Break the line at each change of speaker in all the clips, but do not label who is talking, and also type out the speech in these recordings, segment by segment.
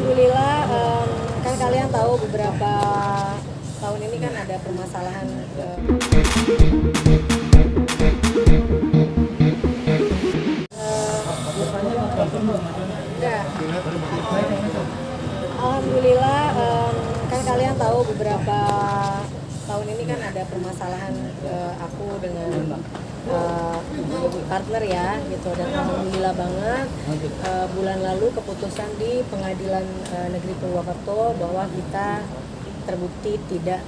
Alhamdulillah, kan kalian tahu beberapa tahun ini kan ada permasalahan enggak. Alhamdulillah, kan kalian tahu beberapa tahun ini kan ada permasalahan aku dengan partner ya gitu, dan alhamdulillah banget bulan lalu keputusan di Pengadilan Negeri Purwokerto bahwa kita terbukti tidak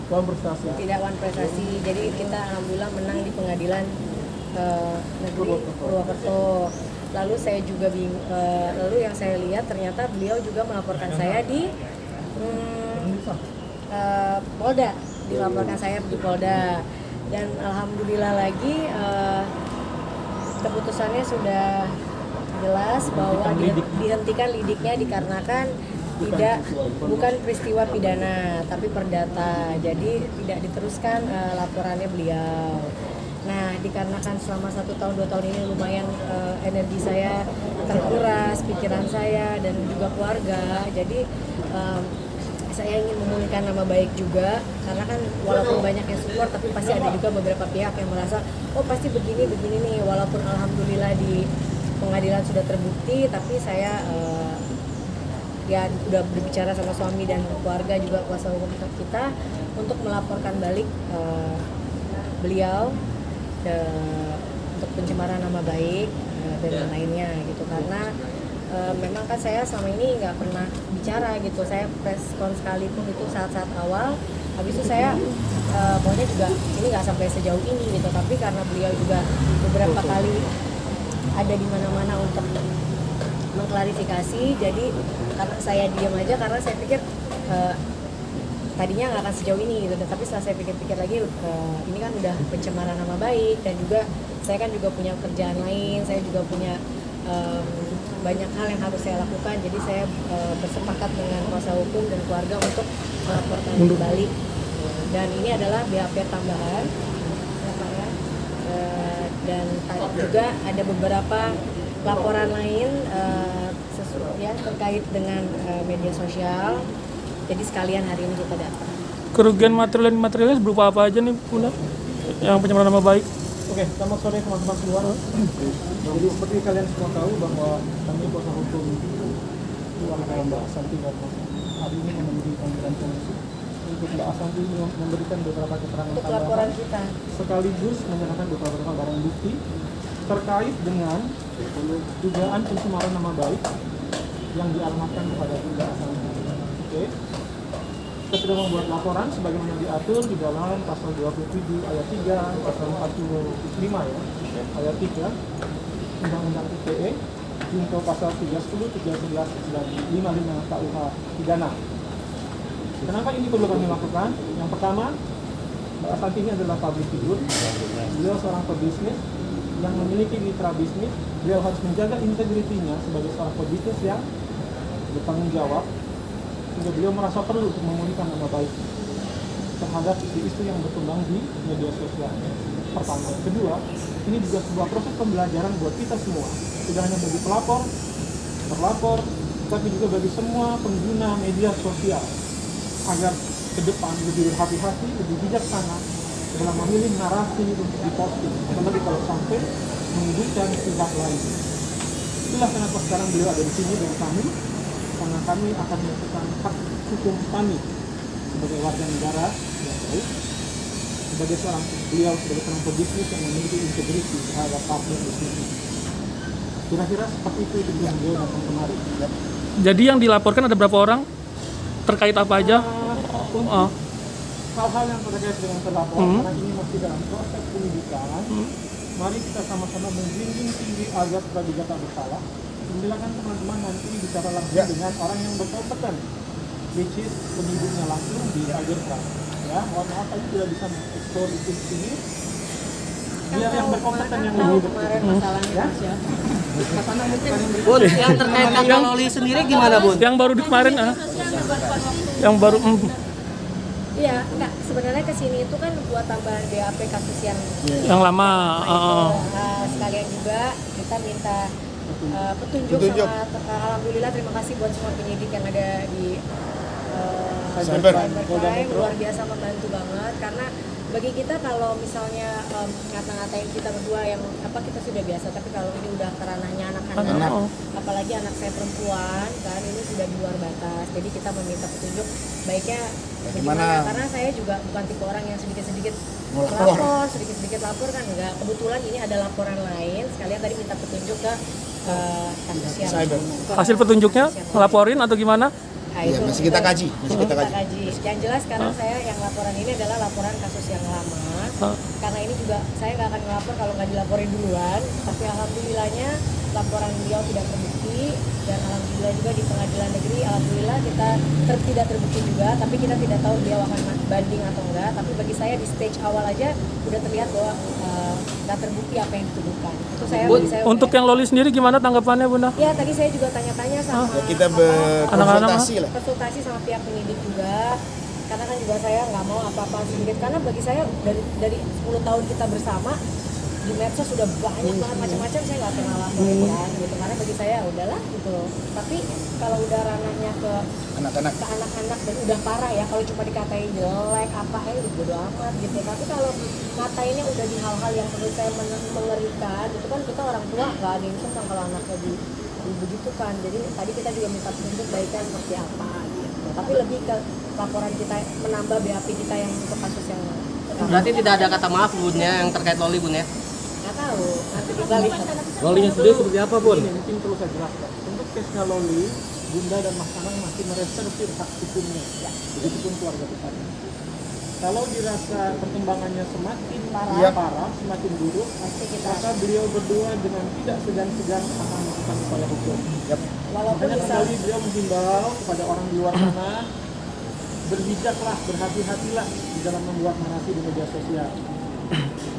one prestasi. Jadi kita alhamdulillah menang di Pengadilan Negeri Purwokerto. Lalu saya juga lalu yang saya lihat ternyata beliau juga melaporkan saya di Polda, dilaporkan saya di Polda, dan alhamdulillah lagi keputusannya sudah jelas bahwa dihentikan lidiknya dikarenakan bukan peristiwa pidana tapi perdata, jadi tidak diteruskan laporannya beliau. Nah, dikarenakan selama 1 tahun 2 tahun ini lumayan energi saya terkuras, pikiran saya dan juga keluarga, jadi saya ingin memulihkan nama baik juga, karena kan walaupun banyak yang support tapi pasti ada juga beberapa pihak yang merasa oh pasti begini nih, walaupun alhamdulillah di pengadilan sudah terbukti, tapi saya ya udah berbicara sama suami dan keluarga juga kuasa hukum kita untuk melaporkan balik beliau untuk pencemaran nama baik dan lainnya gitu, karena memang kan saya selama ini nggak pernah bicara gitu, saya press con sekalipun itu saat-saat awal, habis itu saya pokoknya juga ini nggak sampai sejauh ini gitu, tapi karena beliau juga beberapa kali ada di mana-mana untuk mengklarifikasi, jadi karena saya diam aja karena saya pikir tadinya nggak akan sejauh ini gitu, tapi setelah saya pikir-pikir lagi ini kan udah pencemaran nama baik, dan juga saya kan juga punya kerjaan lain, saya juga punya banyak hal yang harus saya lakukan, jadi saya bersepakat dengan kuasa hukum dan keluarga untuk melaporkan kembali, dan ini adalah BAP tambahan ya Pak ya. Dan juga ada beberapa laporan lain ya terkait dengan media sosial, jadi sekalian hari ini kita datang.
Kerugian materialnya berupa apa aja nih Bunda yang pencemaran nama baik?
Oke, selamat sore teman-teman semua. Jadi seperti kalian semua tahu bahwa kami kuasa hukum keluarga Mbak Asanti hari ini memenuhi panggilan polisi untuk Mbak Asanti memberikan beberapa keterangan
laporan kita,
sekaligus menyerahkan beberapa barang bukti terkait dengan dugaan pencemaran nama baik yang dialamatkan kepada Mbak Asanti. Oke. Kita sudah membuat laporan sebagaimana diatur di dalam pasal 27 ayat 3, pasal 45 ya, ayat 3 Undang-Undang ITE, junto pasal 310, 311, dan 55 KUH pidana. Kenapa ini perlu kami lakukan? Yang pertama, Mbak Asanti ini adalah public figure. Beliau seorang pebisnis yang memiliki mitra bisnis. Beliau harus menjaga integritinya sebagai seorang pebisnis yang bertanggung jawab, sehingga beliau merasa perlu untuk memulihkan nama baik terhadap isu-isu yang berkembang di media sosial. Pertama. Kedua, ini juga sebuah proses pembelajaran buat kita semua, tidak hanya bagi pelapor, terlapor, tapi juga bagi semua pengguna media sosial, agar ke depan lebih berhati-hati, lebih bijaksana dalam memilih narasi untuk diposting, apalagi kalau sampai menyudutkan pihak lain. Itulah kenapa sekarang beliau ada di sini dengan kami, karena kami akan melakukan hak hukum kami sebagai warga negara yang baik, sebagai seorang pebisnis yang memiliki integriti terhadap partner bisnis. Kira-kira seperti itu yang beliau datang kemarin.
Jadi yang dilaporkan ada berapa orang? Terkait apa aja?
Hal-hal yang terkait dengan terlapor, karena ini masih dalam proses penyidikan, mari kita sama-sama menjunjung tinggi azas praduga tak bersalah. Silakan teman-teman nanti bicara langsung dengan orang yang berkompeten, which is penyidiknya langsung di Agerkan. Ya, mohon maaf tadi tidak bisa mengeksplor itu di sini. Biar yang berkompeten yang
kemarin masalahnya ya.
Kesana mungkin
Bun, yang terkait Kang Loli sendiri gimana Bun?
Yang baru di kemarin yang baru
Iya, enggak, sebenarnya kesini itu kan buat tambahan BAP kasus yang
lama.
sekalian juga kita minta petunjuk. Alhamdulillah terima kasih buat semua penyidik yang ada di cybercrime, luar biasa membantu banget karena bagi kita kalau misalnya ngata-ngatain kita berdua yang kita sudah biasa, tapi kalau ini udah ke ranahnya anak-anak, apalagi anak saya perempuan kan, ini sudah di luar batas. Jadi kita meminta petunjuk baiknya bagaimana, karena saya juga bukan tipe orang yang sedikit-sedikit lapor, sedikit-sedikit lapor kan enggak. Kebetulan ini ada laporan lain, sekalian tadi minta petunjuk ke kasus yang
Hasil petunjuknya ngelaporin atau gimana?
Iya, masih kita kaji.
Yang jelas sekarang saya yang laporan ini adalah laporan kasus yang lama. Karena ini juga saya nggak akan ngelapor kalau nggak dilaporin duluan. Tapi alhamdulillahnya laporan beliau tidak terbukti, dan alhamdulillah juga di pengadilan negeri alhamdulillah kita tidak terbukti juga. Tapi kita tidak tahu dia akan banding atau enggak. Tapi bagi saya di stage awal aja udah terlihat bahwa nggak terbukti apa yang dituduhkan. Itu bagi saya
Untuk yang Loli sendiri gimana tanggapannya, Bunda?
Ya tadi saya juga tanya-tanya sama
kita berkonsultasi lah.
Konsultasi sama pihak penyidik juga, karena kan juga saya nggak mau apa-apa sedikit, karena bagi saya dari 10 tahun kita bersama di medsos sudah banyak banget macam-macam, saya nggak pernah laporin kan gitu, karena bagi saya udahlah gitu. Tapi kalau udah ranahnya ke anak-anak dan udah parah ya, kalau cuma dikatain jelek apa udah bodo amat gitu. Tapi kalau ngatainnya udah di hal-hal yang menurut saya mengerikan, itu kan kita orang tua nggak ada yang senang kalau anaknya begitu kan. Jadi tadi kita juga minta petunjuk baiknya seperti apa gitu. Tapi lebih ke laporan kita menambah BAP kita yang untuk kasus yang
Berarti tidak ada kata maaf Bun ya yang terkait Loli Bun ya?
nggak tahu, nanti kita lihat.
Lolinya sendiri seperti apa, Bun?
Ini mungkin perlu saya jelaskan. Untuk kesnya Loli, Bunda dan Mas Anang masih mereservir hak hukumnya. Begitupun keluarga besarnya. Kalau dirasa perkembangannya semakin parah, semakin buruk, maka beliau berdua dengan tidak segan-segan akan melakukan upaya hukum.
Walaupun
Makanya
misal
kembali beliau menghimbau kepada orang di luar sana, berbijaklah, berhati-hatilah di dalam membuat narasi di media sosial.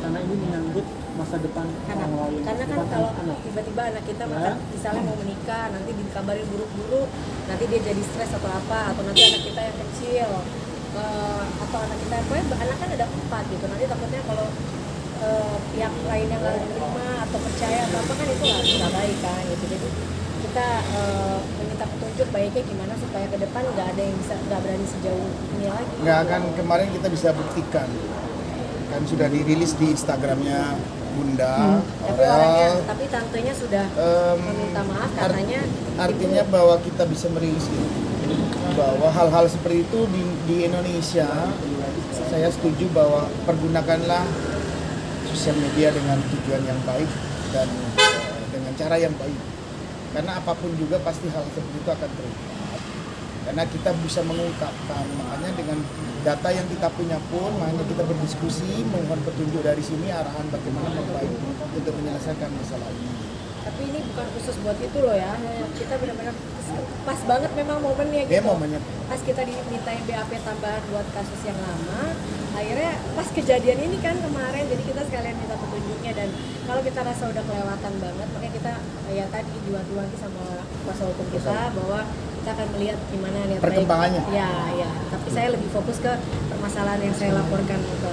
Karena ini menyangkut masa depan orang lain.
Karena kan kalau tiba-tiba anak kita misalnya mau menikah, nanti dikabarin buruk-buruk, nanti dia jadi stres atau apa, atau nanti anak kita yang kecil, atau anak kita anak kan ada 4 gitu, nanti takutnya kalau pihak lain yang nggak terima atau percaya atau apa kan itu nggak baik kan gitu. Jadi kita meminta petunjuk baiknya gimana supaya ke depan nggak ada yang bisa nggak berani sejauh ini lagi.
Nggak akan, kemarin kita bisa buktikan kan sudah dirilis di Instagramnya Bunda.
Tapi tantenya sudah meminta maaf katanya.
Artinya bahwa kita bisa merilis itu, bahwa hal-hal seperti itu di Indonesia, saya setuju bahwa pergunakanlah sosial media dengan tujuan yang baik dan dengan cara yang baik. Karena apapun juga pasti hal seperti itu akan terjadi. Karena kita bisa mengungkapkan, makanya dengan data yang kita punya pun, makanya kita berdiskusi, mohon petunjuk dari sini arahan bagaimana memperbaiki untuk menyelesaikan masalah ini.
Tapi ini bukan khusus buat itu loh ya, kita benar-benar pas banget memang momennya gitu.
Momennya.
Pas kita dimintain BAP tambahan buat kasus yang lama, akhirnya pas kejadian ini kan kemarin, jadi kita sekalian minta petunjuknya. Dan kalau kita rasa udah kelewatan banget, makanya kita ya tadi diwanti-wanti sama kuasa hukum kita bahwa kita akan melihat gimana niat
perkembangannya.
Ya. Tapi saya lebih fokus ke permasalahan yang saya laporkan ke.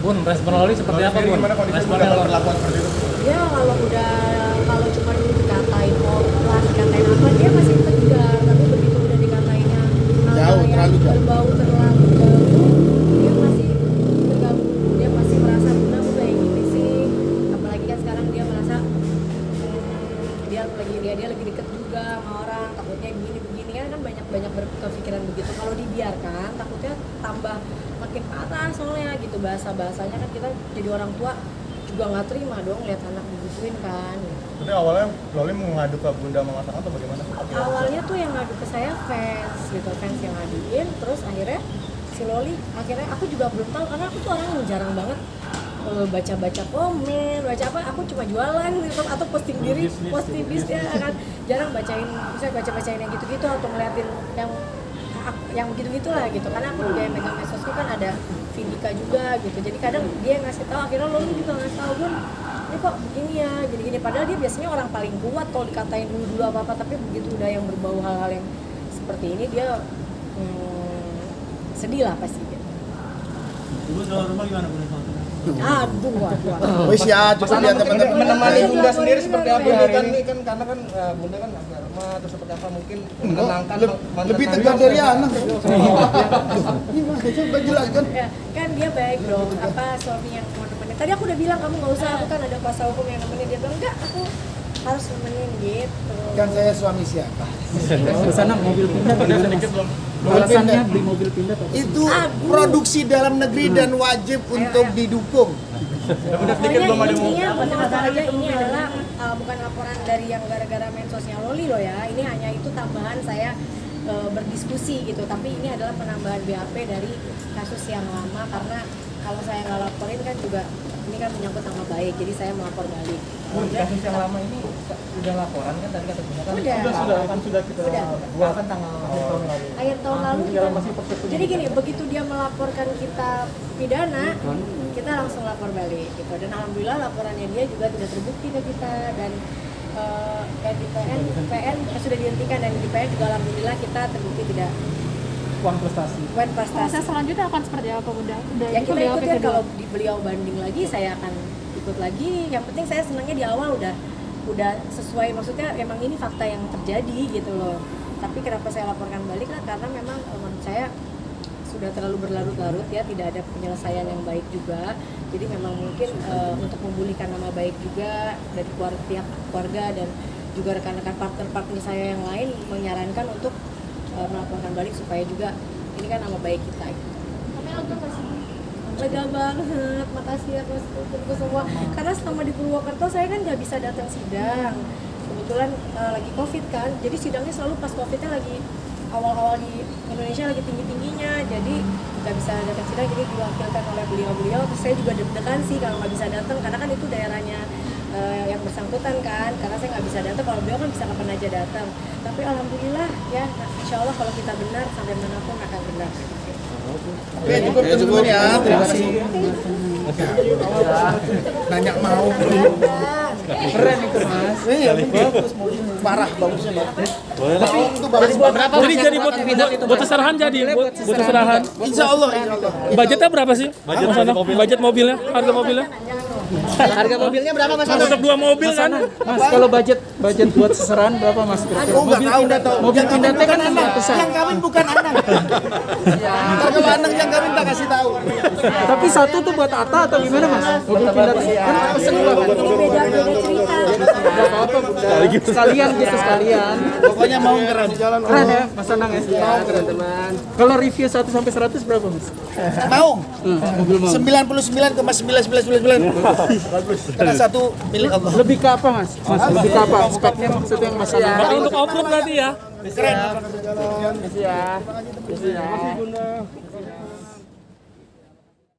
Bun, respon Loli seperti apa, Bun? Responnya Loli perlakuan seperti itu?
Ya kalau cuma dulu dikatain oplas, dikatain apa, dia masih tegar. Tapi begitu udah dikatainnya
terlalu jauh,
berbau terlalu jauh, dia masih terganggu. Dia masih merasa Bunda kayak gini sih. Apalagi kan sekarang dia merasa dia lagi deket juga sama orang, takutnya begini kan banyak berkepikiran begitu. Kalau dibiarkan takutnya tambah makin parah soalnya gitu, bahasanya kan kita jadi orang tua juga nggak terima dong lihat anak digituin kan.
Jadi awalnya Loli mau ngadu ke Bunda Mama Sang atau bagaimana?
Awalnya tuh yang ngadu ke saya fans yang ngaduin, terus akhirnya si Loli, akhirnya aku juga belum tahu karena aku tuh orang yang jarang banget baca komen, baca apa, aku cuma jualan gitu, atau posting diri, posting bisnis kan, jarang bacain, misalnya bacain yang gitu-gitu atau ngeliatin yang begitu-gitu lah gitu, karena aku juga yang megang medsosku kan ada Vindika juga gitu, jadi kadang dia yang ngasih tahu, akhirnya Loli juga ngasih tahu, Bun ini kok begini ya, gini-gini, padahal dia biasanya orang paling kuat kalau dikatain dulu apa-apa, tapi begitu udah yang berbau hal-hal yang seperti ini dia sedih lah pasti gitu.
Ibu soal rumah gimana, Bun?
Aduh.
Wis ya, cukup ya teman-teman.
Menemani Bunda sendiri seperti apa
Bunda
hari
kan
ini?
kan karena kan Bunda kan agak lemah atau seperti apa mungkin
Enggak,
menenangkan
lebih tegar dari anak. Gimana? Coba jelaskan.
Ya, kan dia baik dong, apa suami yang mau nemenin. Tadi aku udah bilang kamu nggak usah, aku kan ada kuasa hukum yang nemenin. Dia bilang enggak, aku harus nemenin gitu.
Kan saya suami siapa?
Ke sana mobil pindah atau gimana? Alasannya beli mobil pindah atau apa?
Itu produksi dalam negeri dan wajib untuk didukung.
Pokoknya intinya masalahnya ini adalah bukan laporan dari yang gara-gara mensosnya Loli loh ya. Ini hanya itu tambahan saya berdiskusi gitu. Tapi ini adalah penambahan BAP dari kasus yang lama karena kalau saya nggak laporin kan juga ini kan menyangkut nama baik. Jadi saya melapor balik.
Kasus yang lama ini udah laporan kan tadi kata Bunda kan?
Sudah
kita
Udah.
buat kan tanggal
Akhir tahun lalu kita, jadi gini, begitu dia melaporkan kita pidana, kita langsung lapor balik gitu. Dan alhamdulillah laporannya dia juga tidak terbukti ke kita dan kayak di PN sudah dihentikan dan di PN juga alhamdulillah kita terbukti tidak
uang prestasi.
prestasi.
Proses selanjutnya akan seperti apa Bunda? Udah
Ya
itu
kita
BAP
ikutin
kedua.
kalau beliau banding lagi saya akan ikut lagi. Yang penting saya senangnya di awal udah sesuai, maksudnya emang ini fakta yang terjadi gitu loh. Tapi kenapa saya laporkan balik lah karena memang menurut saya sudah terlalu berlarut-larut ya, tidak ada penyelesaian yang baik juga. Jadi memang mungkin untuk memulihkan nama baik juga dari pihak keluarga dan juga rekan-rekan partner-partner saya yang lain menyarankan untuk melaporkan balik supaya juga ini kan nama baik kita.
Tapi lega nggak sih?
Lega banget, makasih ya Mas untuk semua. Karena selama di Purwokerto saya kan nggak bisa datang sidang. Kebetulan lagi COVID kan, jadi sidangnya selalu pas COVID-nya lagi awal-awal di Indonesia lagi tinggi-tingginya. Jadi nggak bisa datang sidang, jadi diwakilkan oleh beliau-beliau. Terus saya juga deg-degan sih kalau nggak bisa datang, karena kan itu daerahnya yang bersangkutan kan. Karena saya nggak bisa datang, kalau beliau kan bisa kapan aja datang. Tapi alhamdulillah ya, insya Allah kalau kita benar sampai manapun akan benar.
Oke, cukup teman-teman ya. Terima kasih. Nanya mau.
Keren itu Mas.
Iya, bagus. Parah bagusnya, Bang. Mau itu bagus.
Jadi buat seserahan jadi buat seserahan.
Insya Allah, insya Allah.
Budgetnya berapa sih? Budget mobilnya, harga mobilnya?
Harga mobilnya berapa Mas?
Untuk 2 mobil kan?
Mas, kalau budget buat seserahan berapa Mas?
Aku nggak tahu, nggak tahu.
Mobil
Yang
pindah
kawin
teh kan
bukan anak.
besar.
Yang kawin bukan anak. Ntar kalau anak yang kawin tak kasih tahu.
Tapi satu tuh buat Ata atau gimana Mas? Mobil pindah teh kan pesen dua kan?
Beda cerita.
Enggak apa-apa Bunda. Sekalian gitu sekalian.
Pokoknya mau keren.
Keren ya Mas Anang ya?
Teman-teman.
Kalau review 1 sampai 100 berapa Mas?
Mau.
Mobil mau.
99,999. Karena satu milik Allah.
Lebih ke apa Mas? Lebih ke apa? Speknya maksudnya yang Mas Anang.
Bakal untuk off-road berarti ya?
Keren.
Terima kasih ya.